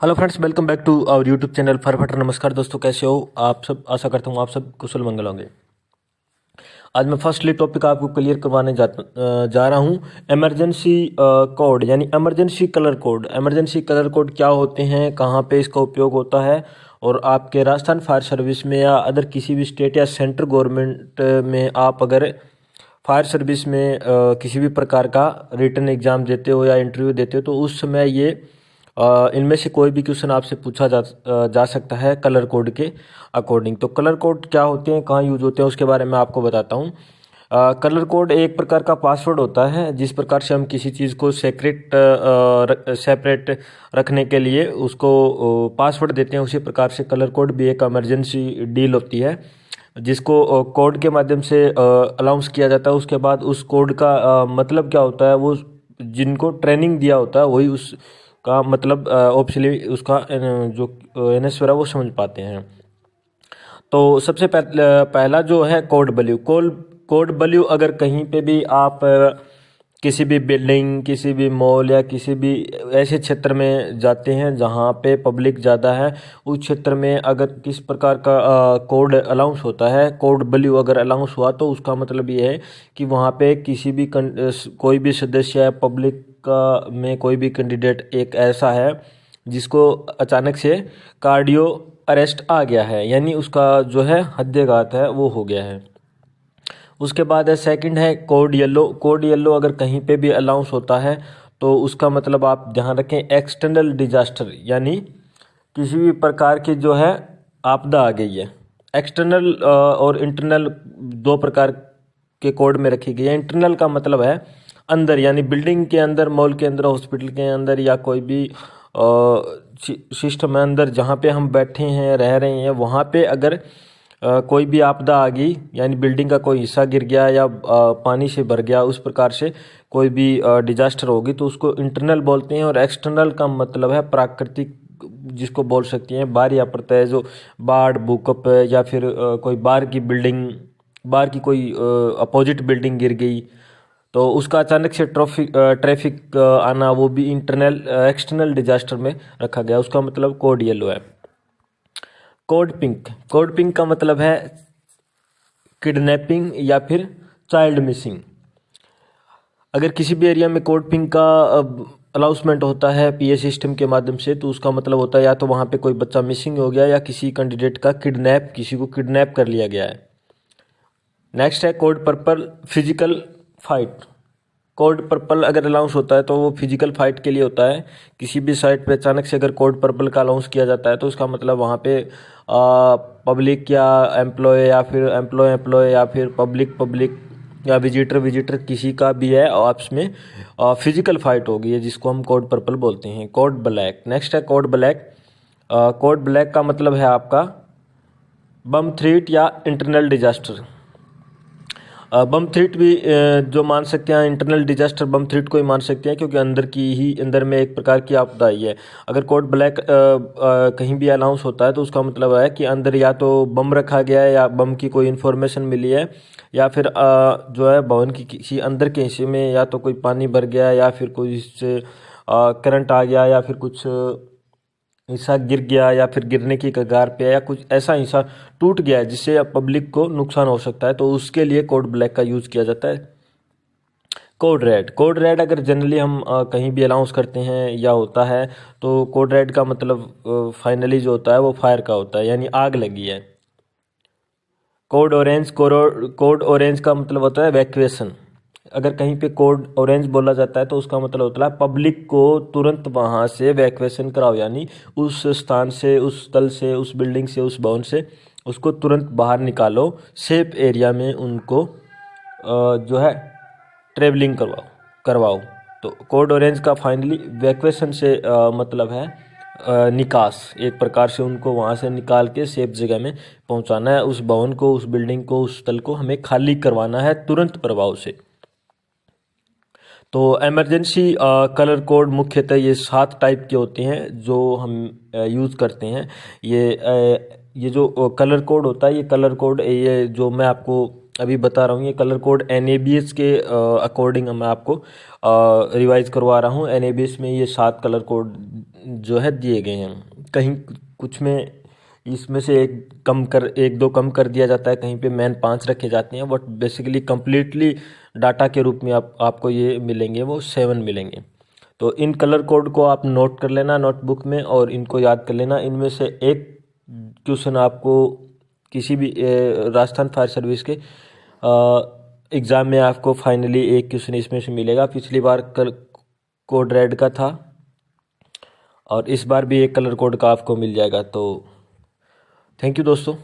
Hello friends, welcome back to our YouTube channel फटाफट। नमस्कार दोस्तों, कैसे हो आप सब। आशा करता हूँ आप सब कुशल मंगल होंगे। आज मैं फर्स्टली टॉपिक आपको क्लियर करवाने जा रहा हूँ। इमरजेंसी कोड यानी emergency colour code. Emergency colour code क्या होते हैं, कहाँ पे इसका उपयोग होता है, और आपके राजस्थान फायर सर्विस में या अदर किसी भी स्टेट या सेंट्रल गवर्नमेंट में आप अगर फायर सर्विस में किसी भी प्रकार का रिटन एग्ज़ाम देते हो या इंटरव्यू देते हो तो उस समय ये इनमें से कोई भी क्वेश्चन आपसे पूछा जा सकता है कलर कोड के अकॉर्डिंग। तो कलर कोड क्या होते हैं, कहाँ यूज होते हैं, उसके बारे में आपको बताता हूँ। कलर कोड एक प्रकार का पासवर्ड होता है जिस प्रकार से हम किसी चीज़ को सेपरेट रखने के लिए उसको पासवर्ड देते हैं, उसी प्रकार से कलर कोड भी एक इमरजेंसी डील होती है जिसको कोड के माध्यम से अनाउंस किया जाता है। उसके बाद उस कोड का मतलब क्या होता है, वो जिनको ट्रेनिंग दिया होता है वही उस का मतलब ऑप्शनली उसका जो एनएसवर है वो समझ पाते हैं। तो सबसे पहला जो है कोड वैल्यू अगर कहीं पे भी आप किसी भी बिल्डिंग, किसी भी मॉल या किसी भी ऐसे क्षेत्र में जाते हैं जहाँ पे पब्लिक ज़्यादा है, उस क्षेत्र में अगर किस प्रकार का कोड अलाउंस होता है, कोड वैल्यू अगर अलाउंस हुआ तो उसका मतलब ये है कि वहाँ पे किसी भी कोई भी सदस्य है पब्लिक का में कोई भी कैंडिडेट एक ऐसा है जिसको अचानक से कार्डियो अरेस्ट आ गया है, यानी उसका जो है हृदयाघात है वो हो गया है। उसके बाद है सेकंड है कोड येलो। कोड येलो अगर कहीं पे भी अलाउंस होता है तो उसका मतलब आप ध्यान रखें एक्सटर्नल डिजास्टर, यानी किसी भी प्रकार की जो है आपदा आ गई है। एक्सटर्नल और इंटरनल दो प्रकार के कोड में रखी गई है। इंटरनल का मतलब है अंदर, यानी बिल्डिंग के अंदर, मॉल के अंदर, हॉस्पिटल के अंदर या कोई भी सिस्टम है अंदर जहाँ पे हम बैठे हैं, रह रहे हैं, वहाँ पे अगर कोई भी आपदा आ गई, यानी बिल्डिंग का कोई हिस्सा गिर गया या पानी से भर गया, उस प्रकार से कोई भी डिजास्टर होगी तो उसको इंटरनल बोलते हैं। और एक्सटर्नल का मतलब है प्राकृतिक, जिसको बोल सकते हैं बाढ़ या प्रत्यय, जो बाढ़, भूकंप या फिर कोई बाढ़ की बिल्डिंग, बाढ़ की कोई अपोजिट बिल्डिंग गिर गई तो उसका अचानक से ट्रैफिक आना, वो भी इंटरनल एक्सटर्नल डिजास्टर में रखा गया, उसका मतलब कोड येलो है। कोड पिंक का मतलब है किडनैपिंग या फिर चाइल्ड मिसिंग। अगर किसी भी एरिया में कोड पिंक का अनाउंसमेंट होता है पीए सिस्टम के माध्यम से तो उसका मतलब होता है या तो वहाँ पे कोई बच्चा मिसिंग हो गया या किसी कैंडिडेट का किसी को किडनैप कर लिया गया है। नेक्स्ट है code purple, physical fight. Code purple अगर अलाउंस होता है तो वो फिजिकल फाइट के लिए होता है। किसी भी साइट पे अचानक से अगर कोड पर्पल का अलाउंस किया जाता है तो उसका मतलब वहाँ पे पब्लिक या एम्प्लॉय या फिर एम्प्लॉय या फिर पब्लिक या विजिटर किसी का भी है आपस में फिजिकल फाइट हो गई है, जिसको हम कोड पर्पल बोलते हैं। कोड ब्लैक, नेक्स्ट है कोड ब्लैक। कोड ब्लैक का मतलब है आपका बम थ्रेट या इंटरनल डिजास्टर। बम थ्रेट भी जो मान सकते हैं, इंटरनल डिजास्टर बम थ्रेट को ही मान सकते हैं क्योंकि अंदर में एक प्रकार की आपदा आई है। अगर कोड ब्लैक कहीं भी अनाउंस होता है तो उसका मतलब है कि अंदर या तो बम रखा गया है या बम की कोई इन्फॉर्मेशन मिली है या फिर जो है भवन की किसी अंदर के हिस्से में या तो कोई पानी भर गया या फिर कोई इससे करंट आ गया या फिर कुछ हिस्सा गिर गया या फिर गिरने की कगार पे या कुछ ऐसा हिस्सा टूट गया है जिससे पब्लिक को नुकसान हो सकता है, तो उसके लिए कोड ब्लैक का यूज़ किया जाता है। कोड रेड अगर जनरली हम कहीं भी अनाउंस करते हैं या होता है तो कोड रेड का मतलब फाइनली जो होता है वो फायर का होता है, यानी आग लगी है। कोड ऑरेंज का मतलब होता है वैक्यूएशन। अगर कहीं पे कोड ऑरेंज बोला जाता है तो उसका मतलब होता है पब्लिक को तुरंत वहाँ से वैक्यूएशन कराओ, यानी उस स्थान से, उस स्थल से, उस बिल्डिंग से, उस भवन से उसको तुरंत बाहर निकालो, सेफ एरिया में उनको जो है ट्रेवलिंग करवाओ। तो कोड ऑरेंज का फाइनली वैक्यूएशन से मतलब है निकास, एक प्रकार से उनको वहाँ से निकाल के सेफ जगह में पहुँचाना है। उस भवन को, उस बिल्डिंग को, उस स्थल को हमें खाली करवाना है तुरंत प्रभाव से। तो इमरजेंसी कलर कोड मुख्यतः ये 7 टाइप के होते हैं जो हम यूज़ करते हैं। ये जो कलर कोड होता है, ये कलर कोड, ये जो मैं आपको अभी बता रहा हूँ, ये कलर कोड एनएबीएस के अकॉर्डिंग मैं आपको रिवाइज करवा रहा हूँ। एनएबीएस में ये 7 कलर कोड जो है दिए गए हैं। कहीं कुछ में इसमें से एक दो कम कर दिया जाता है, कहीं पे मेन 5 रखे जाते हैं, बट बेसिकली कंप्लीटली डाटा के रूप में आपको ये मिलेंगे, वो 7 मिलेंगे। तो इन कलर कोड को आप नोट कर लेना नोटबुक में और इनको याद कर लेना। इनमें से एक क्वेश्चन आपको किसी भी राजस्थान फायर सर्विस के एग्ज़ाम में आपको फाइनली एक क्वेश्चन इसमें से मिलेगा। पिछली बार कोड रेड का था और इस बार भी एक कलर कोड का आपको मिल जाएगा। तो थैंक यू दोस्तों।